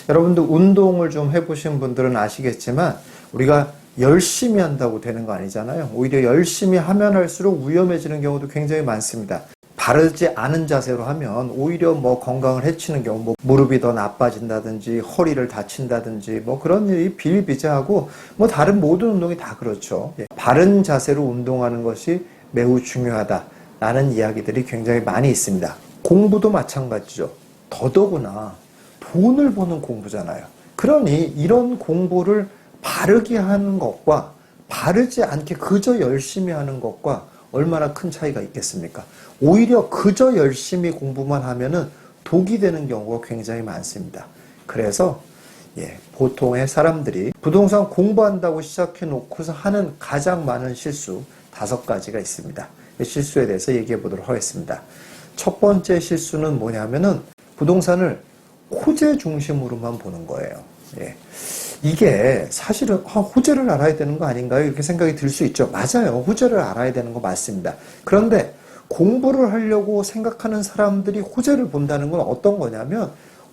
여러분들 운동을 좀 해보신 분들은 아시겠지만 우리가 열심히 한다고 되는 거 아니잖아요. 오히려 열심히 하면 할수록 위험해지는 경우도 굉장히 많습니다. 바르지 않은 자세로 하면 오히려 뭐 건강을 해치는 경우, 뭐 무릎이 더 나빠진다든지 허리를 다친다든지 뭐 그런 일이 비일비재하고 뭐 다른 모든 운동이 다 그렇죠. 바른 자세로 운동하는 것이 매우 중요하다라는 이야기들이 굉장히 많이 있습니다. 공부도 마찬가지죠. 더더구나 돈을 버는 공부잖아요. 그러니 이런 공부를 바르게 하는 것과 바르지 않게 그저 열심히 하는 것과 얼마나 큰 차이가 있겠습니까? 오히려 그저 열심히 공부만 하면은 독이 되는 경우가 굉장히 많습니다. 그래서 보통의 사람들이 부동산 공부한다고 시작해 놓고서 하는 가장 많은 실수 5가지가 있습니다. 실수에 대해서 얘기해 보도록 하겠습니다. 첫 번째 실수는 뭐냐면은 부동산을 호재 중심으로만 보는 거예요. 이게 사실은 호재를 알아야 되는 거 아닌가요? 이렇게 생각이 들 수 있죠. 맞아요. 호재를 알아야 되는 거 맞습니다. 그런데 공부를 하려고 생각하는 사람들이 호재를 본다는 건 어떤 거냐면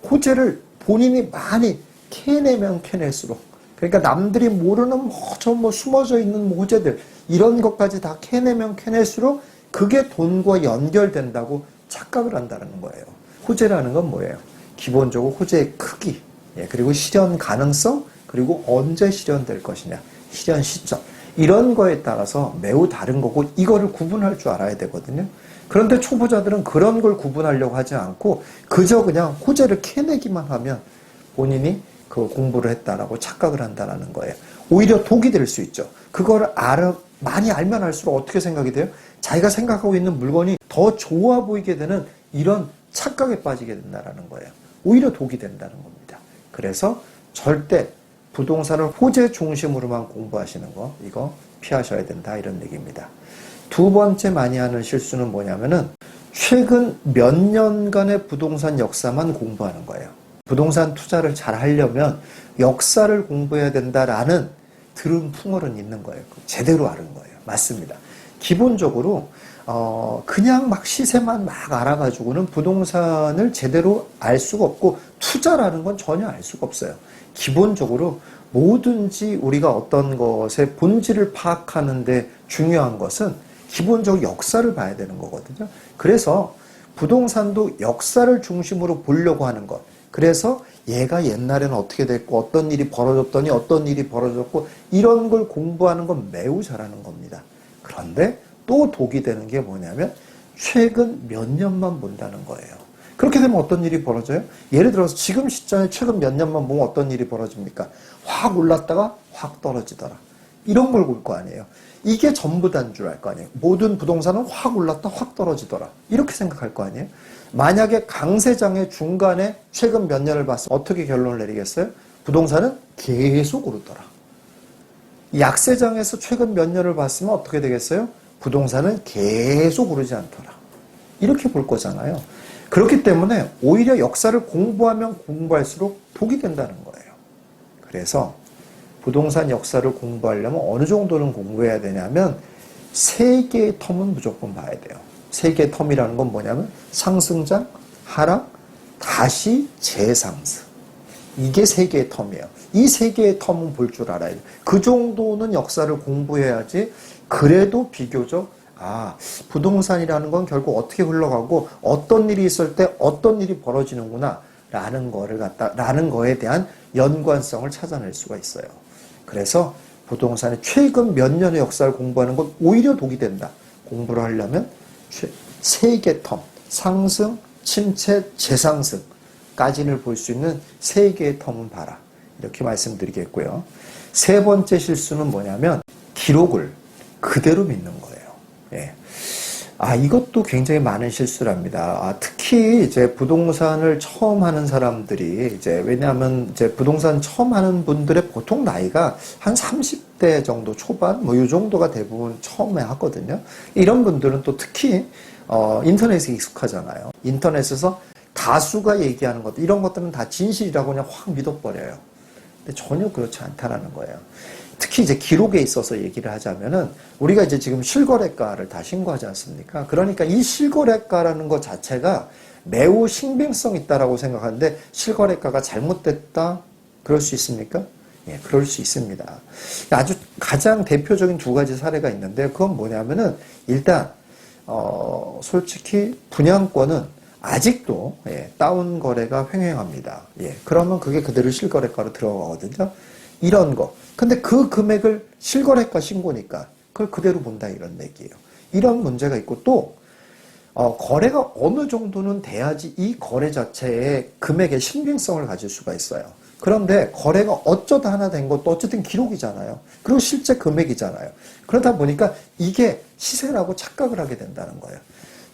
호재를 본인이 많이 캐내면 캐낼수록, 그러니까 남들이 모르는 뭐 숨어져 있는 호재들 이런 것까지 다 캐내면 캐낼수록 그게 돈과 연결된다고 착각을 한다는 거예요. 호재라는 건 뭐예요? 기본적으로 호재의 크기, 그리고 실현 가능성, 그리고 언제 실현될 것이냐, 실현 시점, 이런 거에 따라서 매우 다른 거고 이거를 구분할 줄 알아야 되거든요. 그런데 초보자들은 그런 걸 구분하려고 하지 않고 그저 그냥 호재를 캐내기만 하면 본인이 그 공부를 했다라고 착각을 한다는 거예요. 오히려 독이 될 수 있죠. 그걸 많이 알면 알수록 어떻게 생각이 돼요? 자기가 생각하고 있는 물건이 더 좋아 보이게 되는 이런 착각에 빠지게 된다는 거예요. 오히려 독이 된다는 겁니다. 그래서 절대 부동산을 호재 중심으로만 공부하시는 거, 이거 피하셔야 된다, 이런 얘기입니다. 두 번째 많이 하는 실수는 뭐냐면은 최근 몇 년간의 부동산 역사만 공부하는 거예요. 부동산 투자를 잘 하려면 역사를 공부해야 된다라는 들은 풍월은 있는 거예요. 제대로 아는 거예요. 맞습니다. 기본적으로 그냥 막 시세만 막 알아가지고는 부동산을 제대로 알 수가 없고 투자라는 건 전혀 알 수가 없어요. 기본적으로 뭐든지 우리가 어떤 것의 본질을 파악하는데 중요한 것은 기본적으로 역사를 봐야 되는 거거든요. 그래서 부동산도 역사를 중심으로 보려고 하는 것. 그래서 얘가 옛날에는 어떻게 됐고 어떤 일이 벌어졌더니 어떤 일이 벌어졌고 이런 걸 공부하는 건 매우 잘하는 겁니다. 그런데 또 독이 되는 게 뭐냐면 최근 몇 년만 본다는 거예요. 그렇게 되면 어떤 일이 벌어져요? 예를 들어서 지금 시점에 최근 몇 년만 보면 어떤 일이 벌어집니까? 확 올랐다가 확 떨어지더라. 이런 걸 볼 거 아니에요. 이게 전부 다인 줄 알 거 아니에요. 모든 부동산은 확 올랐다 확 떨어지더라. 이렇게 생각할 거 아니에요. 만약에 강세장의 중간에 최근 몇 년을 봤으면 어떻게 결론을 내리겠어요? 부동산은 계속 오르더라. 약세장에서 최근 몇 년을 봤으면 어떻게 되겠어요? 부동산은 계속 오르지 않더라. 이렇게 볼 거잖아요. 그렇기 때문에 오히려 역사를 공부하면 공부할수록 독이 된다는 거예요. 그래서 부동산 역사를 공부하려면 어느 정도는 공부해야 되냐면 3개의 텀은 무조건 봐야 돼요. 3개의 텀이라는 건 뭐냐면 상승장, 하락, 다시 재상승. 이게 3개의 텀이에요. 이 3개의 텀은 볼 줄 알아야 돼요. 그 정도는 역사를 공부해야지 그래도 비교적 부동산이라는 건 결국 어떻게 흘러가고 어떤 일이 있을 때 어떤 일이 벌어지는구나 라는 거에 대한 연관성을 찾아낼 수가 있어요. 그래서 부동산의 최근 몇 년의 역사를 공부하는 건 오히려 독이 된다. 공부를 하려면 3개 텀, 상승, 침체, 재상승까지를 볼 수 있는 3개의 텀은 봐라. 이렇게 말씀드리겠고요. 세 번째 실수는 뭐냐면 기록을 그대로 믿는 거예요. 이것도 굉장히 많은 실수랍니다. 특히 이제 부동산을 처음 하는 사람들이 왜냐하면 부동산 처음 하는 분들의 보통 나이가 한 30대 정도 초반, 이 정도가 대부분 처음에 하거든요. 이런 분들은 또 특히, 인터넷에 익숙하잖아요. 인터넷에서 다수가 얘기하는 것들, 이런 것들은 다 진실이라고 그냥 확 믿어버려요. 근데 전혀 그렇지 않다라는 거예요. 특히 기록에 있어서 얘기를 하자면은 우리가 지금 실거래가를 다 신고하지 않습니까? 그러니까 이 실거래가라는 것 자체가 매우 신빙성 있다라고 생각하는데 실거래가가 잘못됐다? 그럴 수 있습니까? 예, 그럴 수 있습니다. 아주 가장 대표적인 두 가지 사례가 있는데 그건 뭐냐면은 일단 솔직히 분양권은 아직도 다운 거래가 횡행합니다. 예, 그러면 그게 그대로 실거래가로 들어가거든요. 이런 거. 근데 그 금액을 실거래가 신고니까 그걸 그대로 본다 이런 얘기예요. 이런 문제가 있고 또 거래가 어느 정도는 돼야지 이 거래 자체의 금액의 신빙성을 가질 수가 있어요. 그런데 거래가 어쩌다 하나 된 것도 어쨌든 기록이잖아요. 그리고 실제 금액이잖아요. 그러다 보니까 이게 시세라고 착각을 하게 된다는 거예요.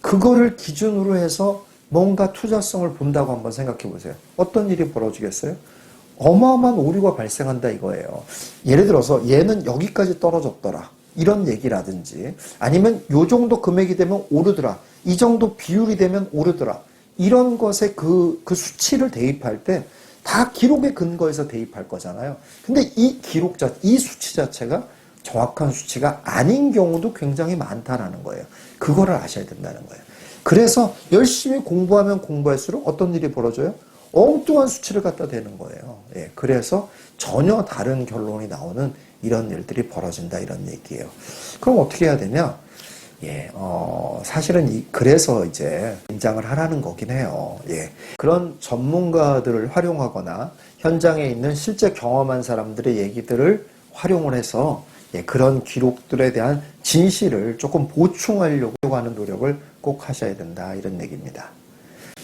그거를 기준으로 해서 뭔가 투자성을 본다고 한번 생각해 보세요. 어떤 일이 벌어지겠어요? 어마어마한 오류가 발생한다 이거예요. 예를 들어서 얘는 여기까지 떨어졌더라. 이런 얘기라든지 아니면 요 정도 금액이 되면 오르더라. 이 정도 비율이 되면 오르더라. 이런 것에 그 수치를 대입할 때 다 기록에 근거해서 대입할 거잖아요. 근데 이 이 수치 자체가 정확한 수치가 아닌 경우도 굉장히 많다라는 거예요. 그거를 아셔야 된다는 거예요. 그래서 열심히 공부하면 공부할수록 어떤 일이 벌어져요? 엉뚱한 수치를 갖다 대는 거예요. 예, 그래서 전혀 다른 결론이 나오는 이런 일들이 벌어진다 이런 얘기예요. 그럼 어떻게 해야 되냐? 예, 사실은 그래서 이제 임장을 하라는 거긴 해요. 예. 그런 전문가들을 활용하거나 현장에 있는 실제 경험한 사람들의 얘기들을 활용을 해서 그런 기록들에 대한 진실을 조금 보충하려고 하는 노력을 꼭 하셔야 된다 이런 얘기입니다.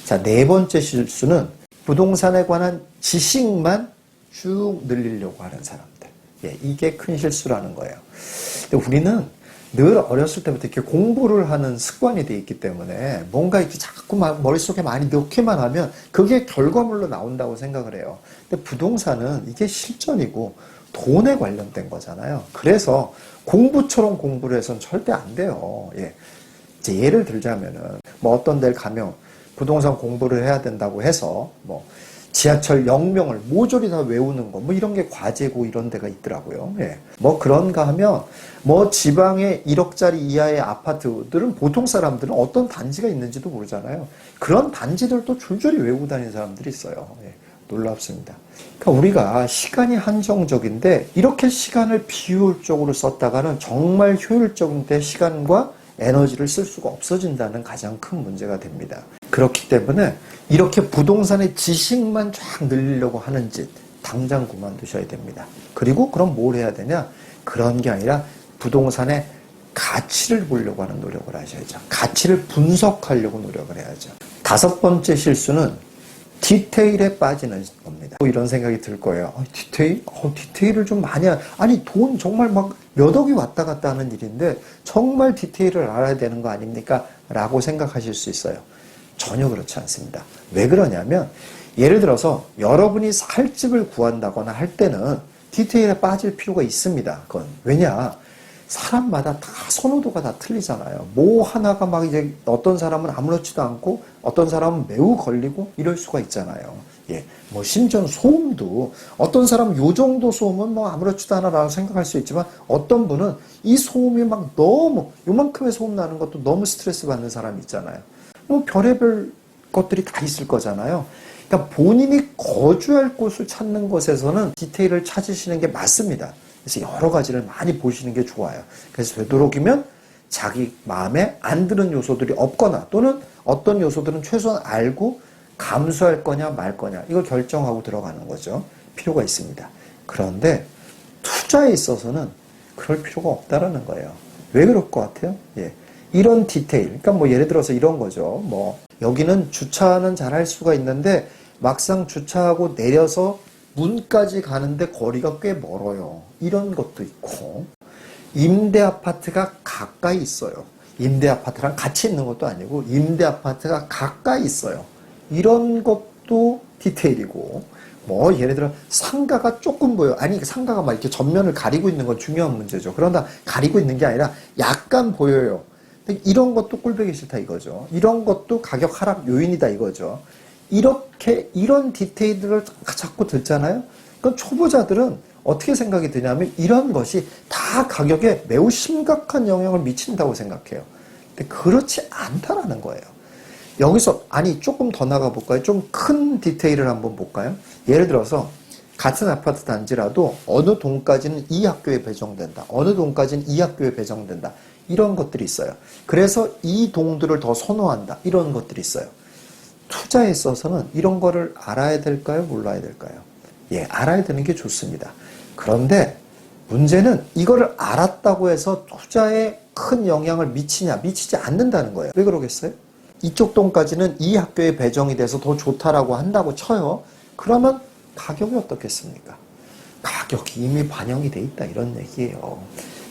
자, 네 번째 실수는 부동산에 관한 지식만 쭉 늘리려고 하는 사람들. 예, 이게 큰 실수라는 거예요. 근데 우리는 늘 어렸을 때부터 이렇게 공부를 하는 습관이 돼 있기 때문에 뭔가 이렇게 자꾸 머릿속에 많이 넣기만 하면 그게 결과물로 나온다고 생각을 해요. 근데 부동산은 이게 실전이고 돈에 관련된 거잖아요. 그래서 공부처럼 공부를 해서는 절대 안 돼요. 예. 이제 예를 들자면은 뭐 어떤 데를 가면 부동산 공부를 해야 된다고 해서 뭐 지하철 0명을 모조리 다 외우는 거, 뭐 이런 게 과제고 이런 데가 있더라고요. 예. 뭐 그런가 하면, 뭐 지방의 1억짜리 이하의 아파트들은 보통 사람들은 어떤 단지가 있는지도 모르잖아요. 그런 단지들도 줄줄이 외우고 다니는 사람들이 있어요. 예. 놀랍습니다. 그러니까 우리가 시간이 한정적인데, 이렇게 시간을 비효율적으로 썼다가는 정말 효율적인데 시간과 에너지를 쓸 수가 없어진다는 가장 큰 문제가 됩니다. 그렇기 때문에 이렇게 부동산의 지식만 쫙 늘리려고 하는 짓 당장 그만두셔야 됩니다. 그리고 그럼 뭘 해야 되냐? 그런 게 아니라 부동산의 가치를 보려고 하는 노력을 하셔야죠. 가치를 분석하려고 노력을 해야죠. 다섯 번째 실수는 디테일에 빠지는 겁니다. 이런 생각이 들 거예요. 디테일? 디테일을 좀 많이 아니 돈 정말 막 몇 억이 왔다 갔다 하는 일인데 정말 디테일을 알아야 되는 거 아닙니까? 라고 생각하실 수 있어요. 전혀 그렇지 않습니다. 왜 그러냐면 예를 들어서 여러분이 살 집을 구한다거나 할 때는 디테일에 빠질 필요가 있습니다. 그건 왜냐? 사람마다 다 선호도가 다 틀리잖아요. 뭐 하나가 막 이제 어떤 사람은 아무렇지도 않고 어떤 사람은 매우 걸리고 이럴 수가 있잖아요. 예. 뭐 심지어 소음도 어떤 사람은 요 정도 소음은 뭐 아무렇지도 않아라고 생각할 수 있지만 어떤 분은 이 소음이 막 너무 요만큼의 소음 나는 것도 너무 스트레스 받는 사람이 있잖아요. 뭐 별의별 것들이 다 있을 거잖아요. 그러니까 본인이 거주할 곳을 찾는 것에서는 디테일을 찾으시는 게 맞습니다. 그래서 여러 가지를 많이 보시는 게 좋아요. 그래서 되도록이면 자기 마음에 안 드는 요소들이 없거나 또는 어떤 요소들은 최소한 알고 감수할 거냐 말 거냐 이걸 결정하고 들어가는 거죠. 필요가 있습니다. 그런데 투자에 있어서는 그럴 필요가 없다라는 거예요. 왜 그럴 것 같아요? 예. 이런 디테일, 그러니까 뭐 예를 들어서 이런 거죠. 뭐 여기는 주차는 잘 할 수가 있는데 막상 주차하고 내려서 문까지 가는데 거리가 꽤 멀어요. 이런 것도 있고 임대 아파트가 가까이 있어요. 임대 아파트랑 같이 있는 것도 아니고 임대 아파트가 가까이 있어요. 이런 것도 디테일이고 뭐 예를 들어 상가가 조금 보여. 아니 상가가 막 이렇게 전면을 가리고 있는 건 중요한 문제죠. 그러나 가리고 있는 게 아니라 약간 보여요. 이런 것도 꼴보기 싫다 이거죠. 이런 것도 가격 하락 요인이다 이거죠. 이렇게 이런 디테일들을 자꾸 듣잖아요. 그럼 초보자들은 어떻게 생각이 드냐면 이런 것이 다 가격에 매우 심각한 영향을 미친다고 생각해요. 근데 그렇지 않다라는 거예요. 여기서 아니 조금 더 나가 볼까요? 좀 큰 디테일을 한번 볼까요? 예를 들어서 같은 아파트 단지라도 어느 동까지는 이 학교에 배정된다. 어느 동까지는 이 학교에 배정된다. 이런 것들이 있어요. 그래서 이 동들을 더 선호한다. 이런 것들이 있어요. 투자에 있어서는 이런 거를 알아야 될까요? 몰라야 될까요? 예, 알아야 되는 게 좋습니다. 그런데 문제는 이거를 알았다고 해서 투자에 큰 영향을 미치냐, 미치지 않는다는 거예요. 왜 그러겠어요? 이쪽 동까지는 이 학교에 배정이 돼서 더 좋다라고 한다고 쳐요. 그러면 가격이 어떻겠습니까? 가격이 이미 반영이 돼 있다 이런 얘기예요.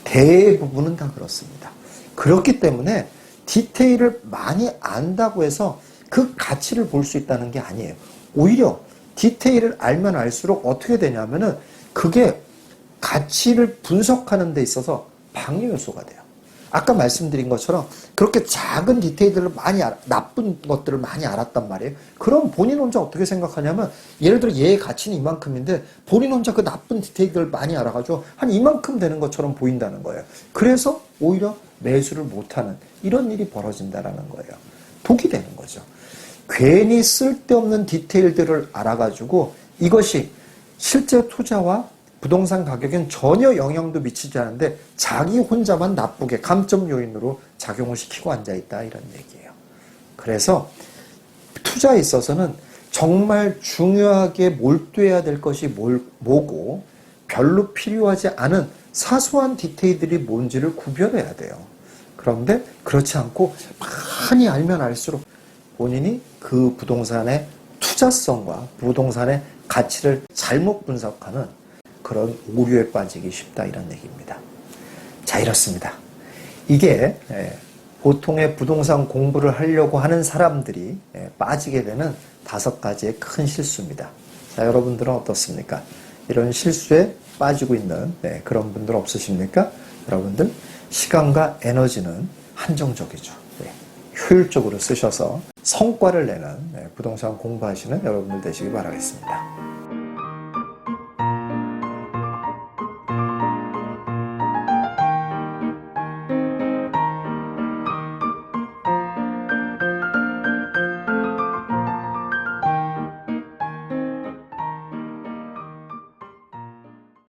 대부분은 다 그렇습니다. 그렇기 때문에 디테일을 많이 안다고 해서 그 가치를 볼 수 있다는 게 아니에요. 오히려 디테일을 알면 알수록 어떻게 되냐면은 그게 가치를 분석하는 데 있어서 방해 요소가 돼요. 아까 말씀드린 것처럼 그렇게 작은 디테일들을 많이 나쁜 것들을 많이 알았단 말이에요. 그럼 본인 혼자 어떻게 생각하냐면 예를 들어 얘의 가치는 이만큼인데 본인 혼자 그 나쁜 디테일들을 많이 알아가지고 한 이만큼 되는 것처럼 보인다는 거예요. 그래서 오히려 매수를 못하는 이런 일이 벌어진다는 거예요. 독이 되는 거죠. 괜히 쓸데없는 디테일들을 알아가지고 이것이 실제 투자와 부동산 가격엔 전혀 영향도 미치지 않는데 자기 혼자만 나쁘게 감점 요인으로 작용을 시키고 앉아있다 이런 얘기예요. 그래서 투자에 있어서는 정말 중요하게 몰두해야 될 것이 뭐고 별로 필요하지 않은 사소한 디테일들이 뭔지를 구별해야 돼요. 그런데 그렇지 않고 많이 알면 알수록 본인이 그 부동산의 투자성과 부동산의 가치를 잘못 분석하는 그런 오류에 빠지기 쉽다 이런 얘기입니다. 자, 이렇습니다. 이게 보통의 부동산 공부를 하려고 하는 사람들이 빠지게 되는 5가지의 큰 실수입니다. 자, 여러분들은 어떻습니까? 이런 실수에 빠지고 있는 그런 분들 없으십니까? 여러분들 시간과 에너지는 한정적이죠. 효율적으로 쓰셔서 성과를 내는 부동산 공부하시는 여러분들 되시기 바라겠습니다.